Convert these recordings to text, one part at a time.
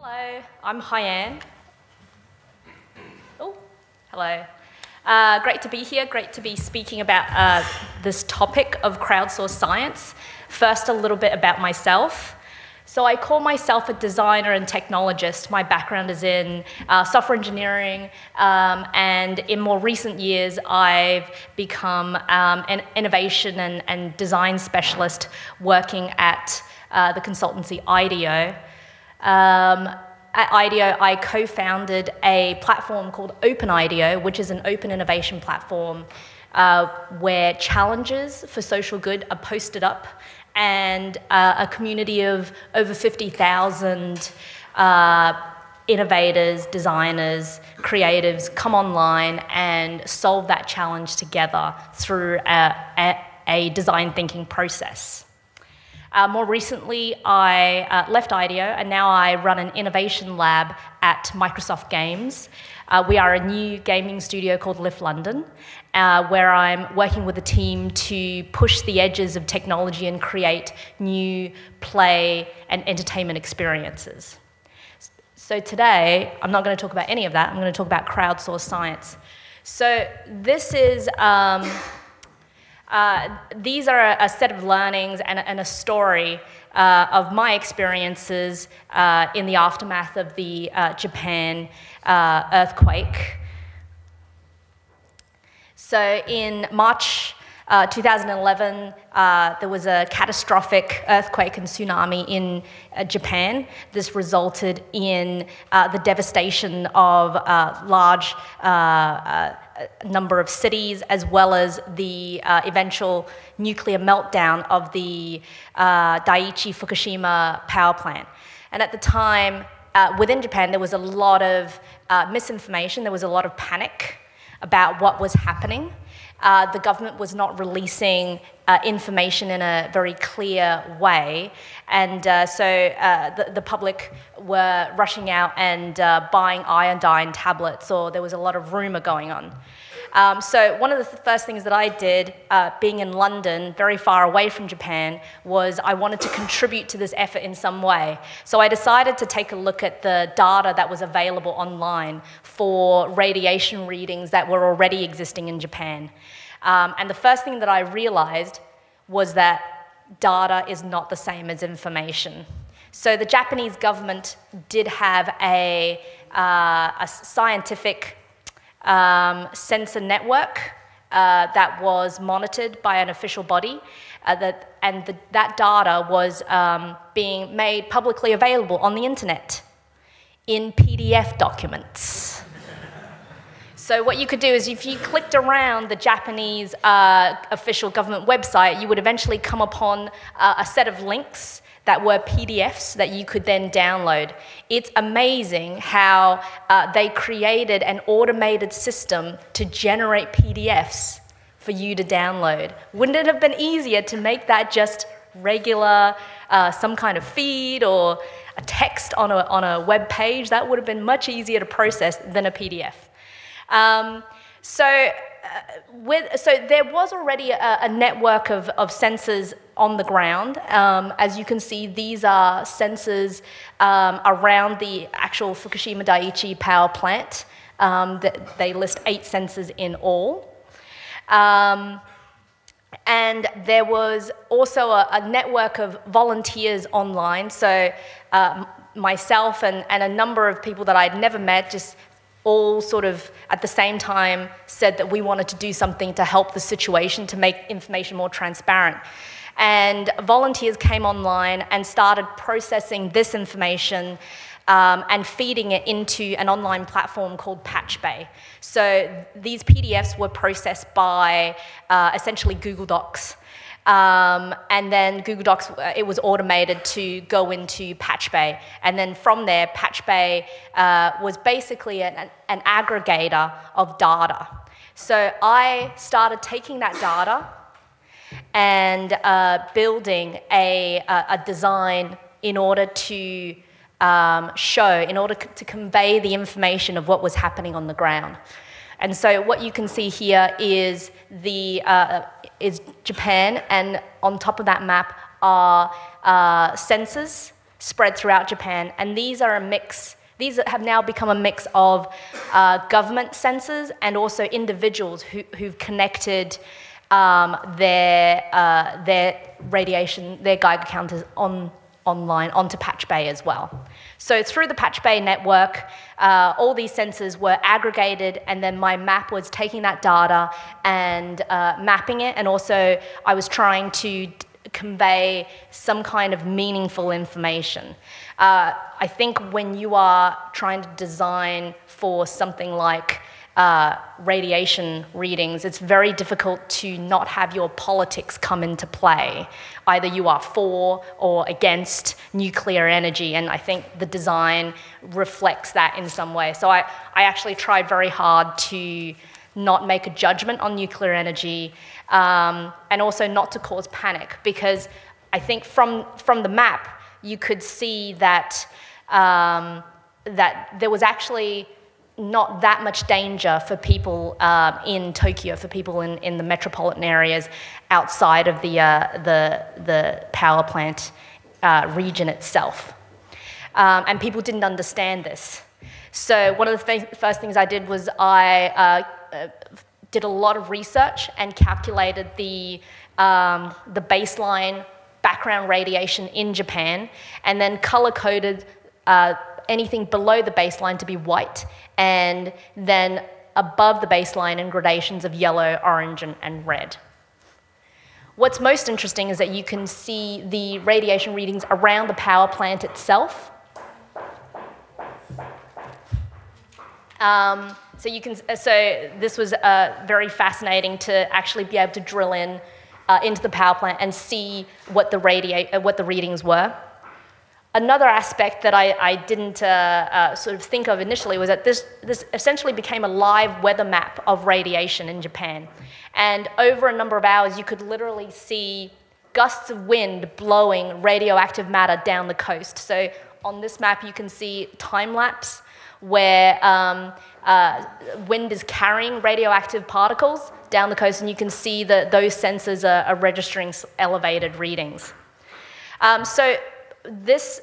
Hello, I'm Hyan. Oh, hello. Great to be here, great to be speaking about this topic of crowdsourced science. First, a little bit about myself. So I call myself a designer and technologist. My background is in software engineering, and in more recent years, I've become an innovation and design specialist working at the consultancy IDEO. At IDEO, I co-founded a platform called Open IDEO, which is an open innovation platform where challenges for social good are posted up, and a community of over 50,000 innovators, designers, creatives come online and solve that challenge together through a design thinking process. More recently, I left IDEO, and now I run an innovation lab at Microsoft Games. We are a new gaming studio called Lift London, where I'm working with a team to push the edges of technology and create new play and entertainment experiences. So today, I'm not going to talk about any of that. I'm going to talk about crowdsourced science. So this is... these are a set of learnings and a story of my experiences in the aftermath of the Japan earthquake. So in March 2011, there was a catastrophic earthquake and tsunami in Japan. This resulted in the devastation of large number of cities, as well as the eventual nuclear meltdown of the Daiichi Fukushima power plant. And at the time, within Japan, there was a lot of misinformation. There was a lot of panic about what was happening. The government was not releasing information in a very clear way, and so the public were rushing out and buying iodine tablets, or there was a lot of rumor going on. So one of the first things that I did, being in London, very far away from Japan, was I wanted to contribute to this effort in some way. So I decided to take a look at the data that was available online for radiation readings that were already existing in Japan. And the first thing that I realized was that data is not the same as information. So the Japanese government did have a scientific sensor network that was monitored by an official body, that data was being made publicly available on the internet in PDF documents. So what you could do is, if you clicked around the Japanese official government website, you would eventually come upon a set of links that were PDFs that you could then download. It's amazing how they created an automated system to generate PDFs for you to download. Wouldn't it have been easier to make that just regular, some kind of feed or a text on a web page? That would have been much easier to process than a PDF. So there was already a network of sensors on the ground. As you can see, these are sensors around the actual Fukushima Daiichi power plant. They list 8 sensors in all. And there was also a network of volunteers online. So myself and a number of people that I'd never met, just all sort of at the same time said that we wanted to do something to help the situation, to make information more transparent. And volunteers came online and started processing this information and feeding it into an online platform called Patchbay. So these PDFs were processed by essentially Google Docs. And then Google Docs, it was automated to go into Patchbay. And then from there, Patchbay was basically an aggregator of data. So I started taking that data and building a design in order to to convey the information of what was happening on the ground. And so what you can see here is Japan, and on top of that map are sensors. spread throughout Japan, and these are a mix. These have now become a mix of government sensors and also individuals who've connected their radiation, their Geiger counters online onto Patch Bay as well. So through the Patch Bay network, all these sensors were aggregated, and then my map was taking that data and mapping it, and also I was trying to convey some kind of meaningful information. I think when you are trying to design for something like radiation readings, it's very difficult to not have your politics come into play. Either you are for or against nuclear energy, and I think the design reflects that in some way. So I actually tried very hard to not make a judgment on nuclear energy, and also not to cause panic, because I think from the map you could see that that there was actually not that much danger for people in Tokyo, for people in the metropolitan areas outside of the power plant region itself. And people didn't understand this. So one of the first things I did was I did a lot of research and calculated the baseline background radiation in Japan, and then color-coded anything below the baseline to be white, and then above the baseline in gradations of yellow, orange, and red. What's most interesting is that you can see the radiation readings around the power plant itself. So this was very fascinating to actually be able to drill into the power plant and see what the readings were. Another aspect that I didn't sort of think of initially was that this essentially became a live weather map of radiation in Japan. And over a number of hours, you could literally see gusts of wind blowing radioactive matter down the coast. So on this map, you can see time-lapse where wind is carrying radioactive particles down the coast, and you can see that those sensors are registering elevated readings. So this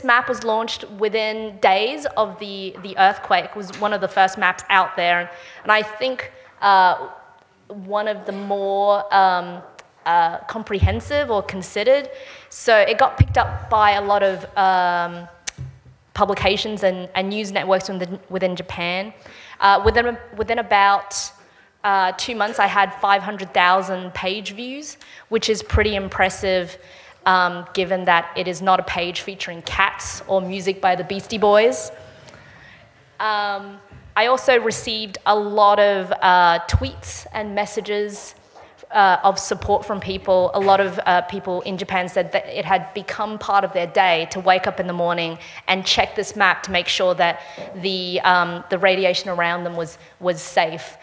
map was launched within days of the earthquake. It was one of the first maps out there, and I think one of the more comprehensive or considered. So it got picked up by a lot of publications and news networks within Japan. Within about 2 months, I had 500,000 page views, which is pretty impressive, given that it is not a page featuring cats or music by the Beastie Boys. I also received a lot of tweets and messages of support from people. A lot of people in Japan said that it had become part of their day to wake up in the morning and check this map to make sure that the radiation around them was safe.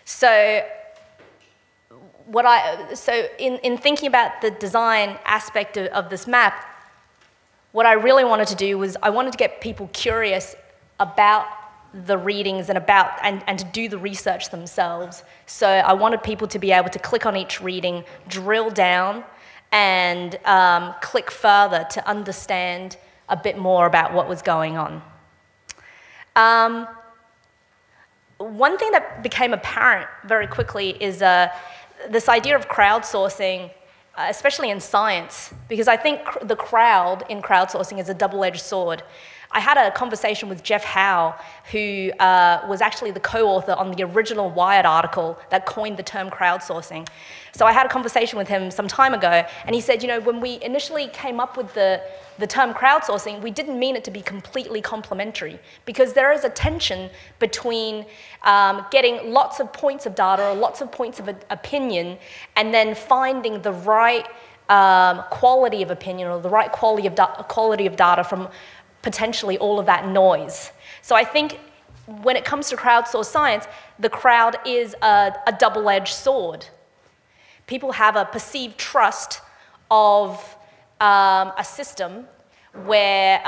So in thinking about the design aspect of this map, what I really wanted to do was I wanted to get people curious about the readings and to do the research themselves. So I wanted people to be able to click on each reading, drill down, and click further to understand a bit more about what was going on. One thing that became apparent very quickly is this idea of crowdsourcing, especially in science, because I think the crowd in crowdsourcing is a double-edged sword. I had a conversation with Jeff Howe, who was actually the co-author on the original Wired article that coined the term crowdsourcing. So I had a conversation with him some time ago, and he said, you know, when we initially came up with the term crowdsourcing, we didn't mean it to be completely complementary, because there is a tension between getting lots of points of data or lots of points of opinion and then finding the right quality of opinion or the right quality of data from potentially all of that noise. So I think when it comes to crowdsourced science, the crowd is a double-edged sword. People have a perceived trust of a system where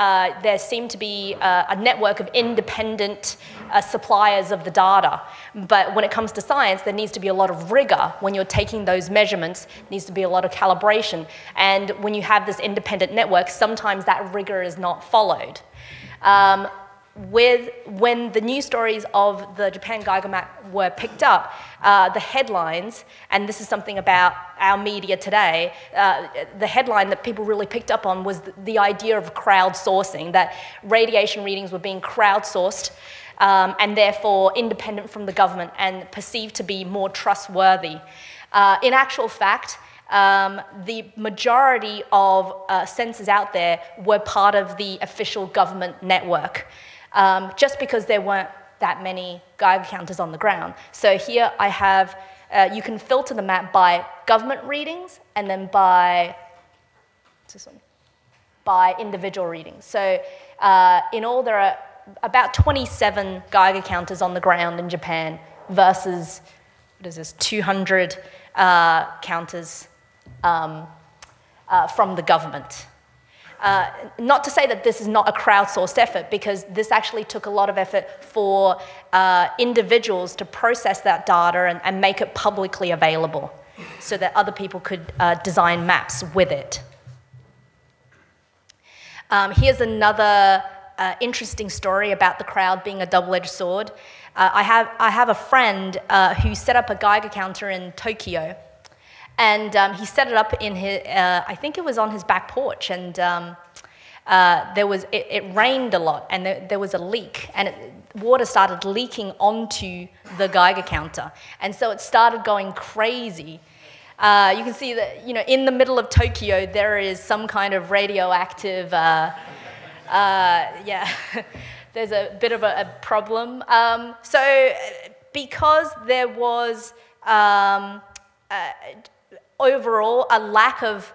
there seemed to be a network of independent suppliers of the data. But when it comes to science, there needs to be a lot of rigor when you're taking those measurements. There needs to be a lot of calibration. And when you have this independent network, sometimes that rigor is not followed. When the news stories of the Japan Geiger map were picked up, the headlines, and this is something about our media today, the headline that people really picked up on was the idea of crowdsourcing, that radiation readings were being crowdsourced and therefore independent from the government and perceived to be more trustworthy. In actual fact, the majority of sensors out there were part of the official government network. Just because there weren't that many Geiger counters on the ground. So here I have, you can filter the map by government readings and then by individual readings. So in all, there are about 27 Geiger counters on the ground in Japan versus, what is this, 200 counters from the government. Not to say that this is not a crowdsourced effort, because this actually took a lot of effort for individuals to process that data and make it publicly available so that other people could design maps with it. Here's another interesting story about the crowd being a double-edged sword. I have a friend who set up a Geiger counter in Tokyo. And he set it up in his, I think it was on his back porch, and it rained a lot, and there was a leak, and water started leaking onto the Geiger counter, and so it started going crazy. You can see that, you know, in the middle of Tokyo, there is some kind of radioactive, yeah, there's a bit of a problem. So because there was overall a lack of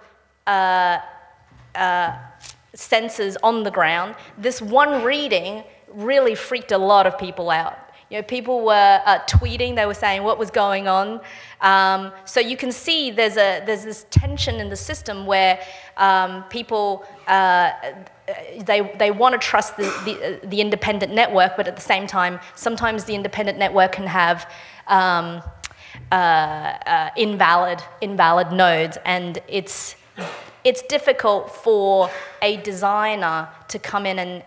sensors on the ground, this one reading really freaked a lot of people out. You know, people were tweeting, they were saying what was going on. So you can see there's this tension in the system where people, they want to trust the independent network, but at the same time, sometimes the independent network can have invalid nodes, and it's difficult for a designer to come in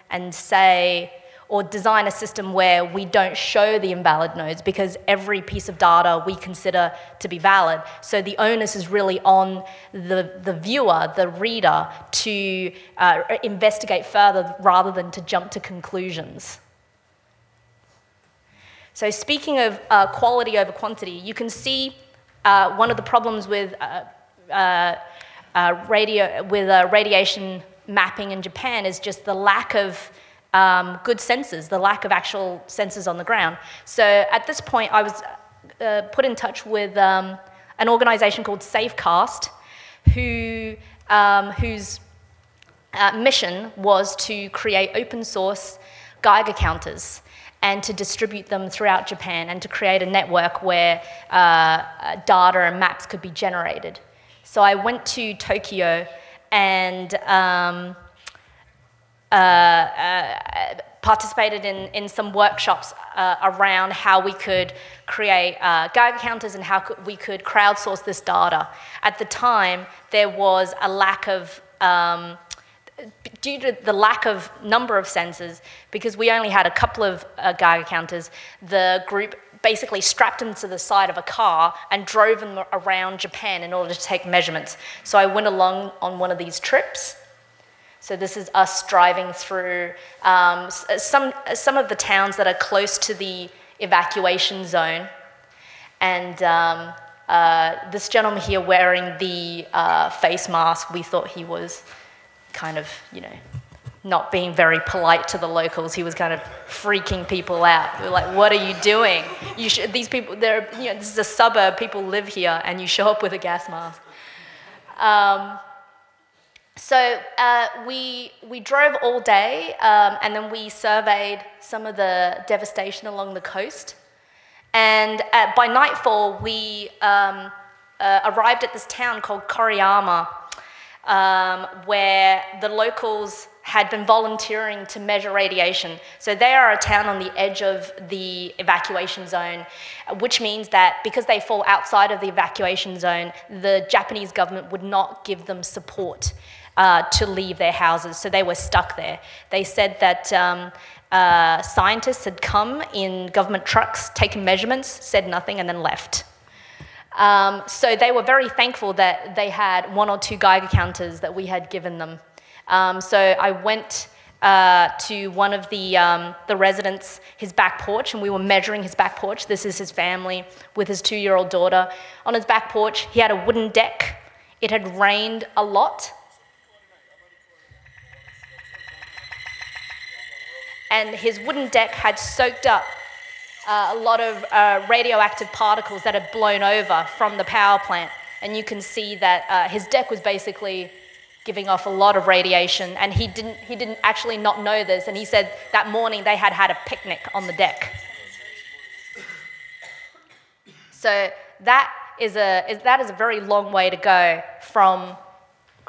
and say, or design a system where we don't show the invalid nodes, because every piece of data we consider to be valid. So the onus is really on the viewer, the reader, to investigate further rather than to jump to conclusions. So speaking of quality over quantity, you can see one of the problems with radiation mapping in Japan is just the lack of good sensors, the lack of actual sensors on the ground. So at this point, I was put in touch with an organization called Safecast, whose mission was to create open source Geiger counters and to distribute them throughout Japan and to create a network where data and maps could be generated. So I went to Tokyo and participated in some workshops around how we could create Geiger counters and how we could crowdsource this data. At the time, there was a lack of, due to the lack of number of sensors, because we only had a couple of Geiger counters, the group basically strapped them to the side of a car and drove them around Japan in order to take measurements. So I went along on one of these trips. So this is us driving through some of the towns that are close to the evacuation zone. And this gentleman here wearing the face mask, we thought he was kind of, you know, not being very polite to the locals. He was kind of freaking people out. We were like, what are you doing? You should, these people, they're, you know, this is a suburb, people live here, and you show up with a gas mask. So we drove all day, and then we surveyed some of the devastation along the coast. And by nightfall, we arrived at this town called Koriyama. where the locals had been volunteering to measure radiation. So they are a town on the edge of the evacuation zone, which means that because they fall outside of the evacuation zone, the Japanese government would not give them support to leave their houses. So they were stuck there. They said that scientists had come in government trucks, taken measurements, said nothing, and then left. So they were very thankful that they had 1 or 2 Geiger counters that we had given them. So I went to one of the residents, his back porch, and we were measuring his back porch. This is his family with his 2-year-old daughter. On his back porch, he had a wooden deck. It had rained a lot. And his wooden deck had soaked up a lot of radioactive particles that had blown over from the power plant. And you can see that his deck was basically giving off a lot of radiation, and he didn't actually not know this, and he said that morning they had a picnic on the deck. So that is a very long way to go from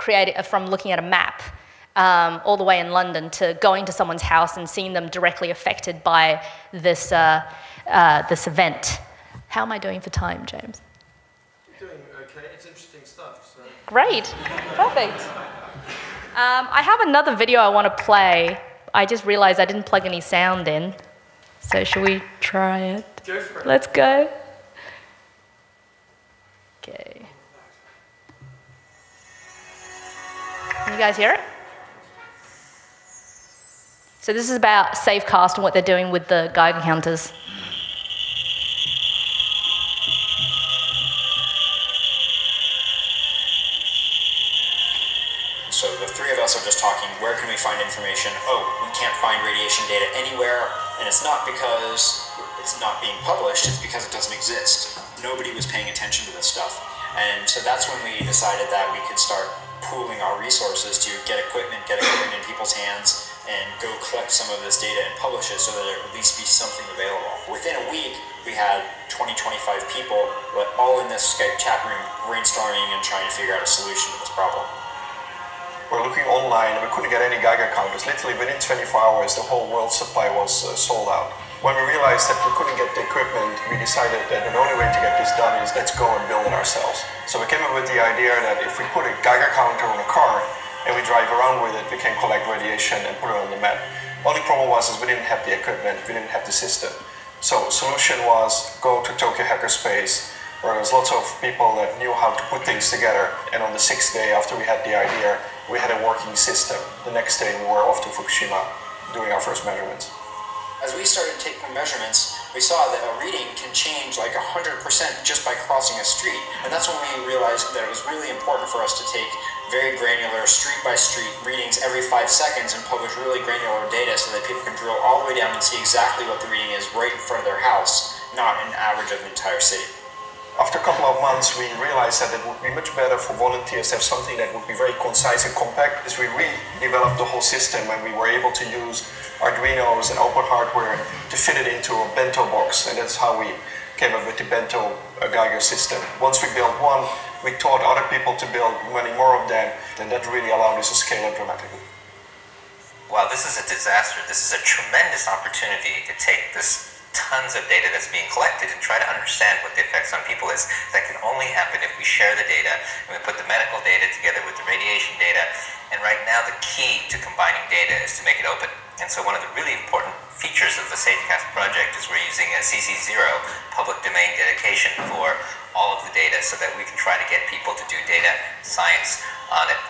looking at a map all the way in London to going to someone's house and seeing them directly affected by this this event. How am I doing for time, James? You're doing okay. It's interesting stuff. So. Great. Perfect. I have another video I want to play. I just realized I didn't plug any sound in. So should we try it? Go for it. Let's go. Okay. Can you guys hear it? So this is about Safecast and what they're doing with the Geiger counters. So the 3 of us are just talking, where can we find information? Oh, we can't find radiation data anywhere, and it's not because it's not being published, it's because it doesn't exist. Nobody was paying attention to this stuff. And so that's when we decided that we could start pooling our resources to get equipment in people's hands, and go collect some of this data and publish it so that there would at least be something available. Within a week, we had 20, 25 people all in this Skype chat room brainstorming and trying to figure out a solution to this problem. We're looking online and we couldn't get any Geiger counters. Literally within 24 hours, the whole world supply was sold out. When we realized that we couldn't get the equipment, we decided that the only way to get this done is let's go and build it ourselves. So we came up with the idea that if we put a Geiger counter on a car and we drive around with it, we can collect radiation and put it on the map. Only problem was we didn't have the equipment, we didn't have the system. So solution was go to Tokyo Hackerspace, where there's lots of people that knew how to put things together. And on the 6th day after we had the idea, we had a working system. The next day we were off to Fukushima doing our first measurements. As we started taking measurements, we saw that a reading can change like 100% just by crossing a street. And that's when we realized that it was really important for us to take very granular street-by-street readings every 5 seconds and publish really granular data so that people can drill all the way down and see exactly what the reading is right in front of their house, not an average of an entire city. After a couple of months, we realized that it would be much better for volunteers to have something that would be very concise and compact. As we redeveloped the whole system and we were able to use Arduinos and open hardware to fit it into a bento box, and that's how we came up with the bento Geiger system. Once we built one, we taught other people to build many more of them, and that really allowed us to scale up dramatically. Wow, this is a disaster. This is a tremendous opportunity to take this tons of data that's being collected and try to understand what the effects on people is. That can only happen if we share the data and we put the medical data together with the radiation data. And right now the key to combining data is to make it open. And so one of the really important features of the Safecast project is we're using a CC0 public domain dedication for all of the data so that we can try to get people to do data science on it.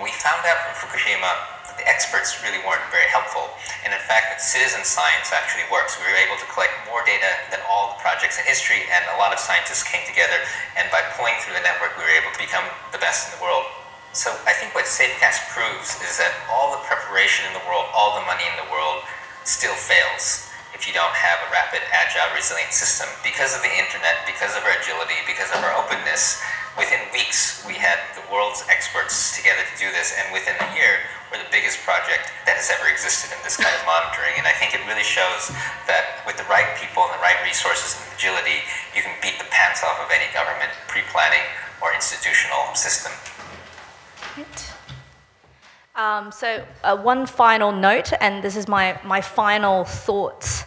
We found out from Fukushima that the experts really weren't very helpful, and in fact that citizen science actually works. We were able to collect more data than all the projects in history, and a lot of scientists came together, and by pulling through the network we were able to become the best in the world. So I think what Safecast proves is that all the preparation in the world, all the money in the world still fails if you don't have a rapid, agile, resilient system. Because of the internet, because of our agility, because of our openness, within weeks we had the world's experts together to do this, and within a year we're the biggest project that has ever existed in this kind of monitoring. And I think it really shows that with the right people and the right resources and agility, you can beat the pants off of any government pre-planning or institutional system. So one final note, and this is my final thoughts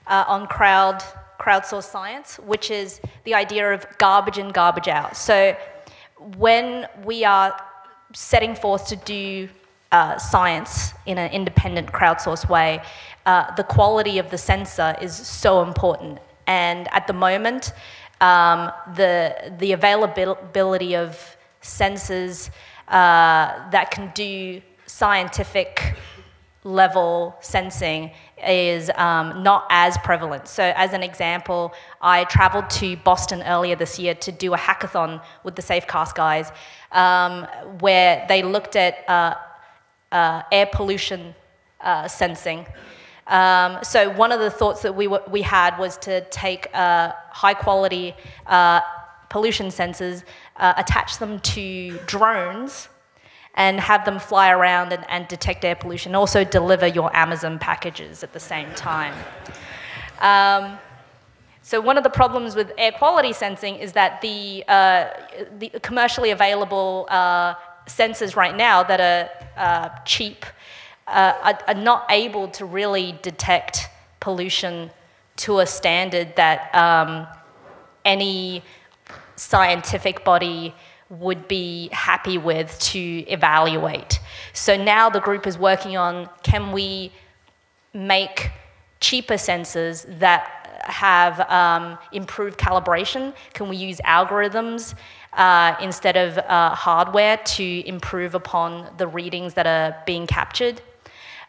on crowdsourced science, which is the idea of garbage in, garbage out. So when we are setting forth to do science in an independent crowdsourced way, the quality of the sensor is so important. And at the moment, the availability of sensors that can do scientific level sensing is not as prevalent. So as an example, I traveled to Boston earlier this year to do a hackathon with the Safecast guys, where they looked at air pollution sensing. So one of the thoughts that we had was to take high quality pollution sensors, attach them to drones, and have them fly around and detect air pollution. Also deliver your Amazon packages at the same time. So one of the problems with air quality sensing is that the commercially available sensors right now that are cheap are not able to really detect pollution to a standard that any scientific body would be happy with to evaluate. So now the group is working on, can we make cheaper sensors that have improved calibration? Can we use algorithms instead of hardware to improve upon the readings that are being captured?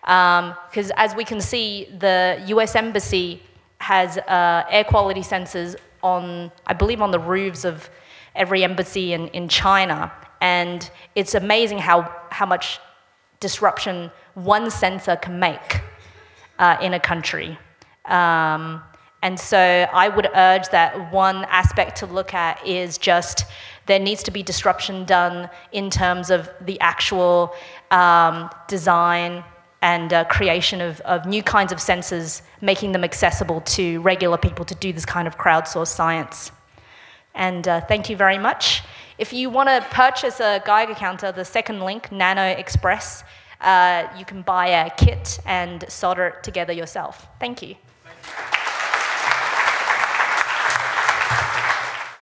Because as we can see, the US Embassy has air quality sensors on, I believe, on the roofs of every embassy in China, and it's amazing how much disruption one sensor can make in a country. And so I would urge that one aspect to look at is just there needs to be disruption done in terms of the actual design and creation of new kinds of sensors, making them accessible to regular people to do this kind of crowdsourced science. And thank you very much. If you want to purchase a Geiger counter, the second link, Nano Express, you can buy a kit and solder it together yourself. Thank you.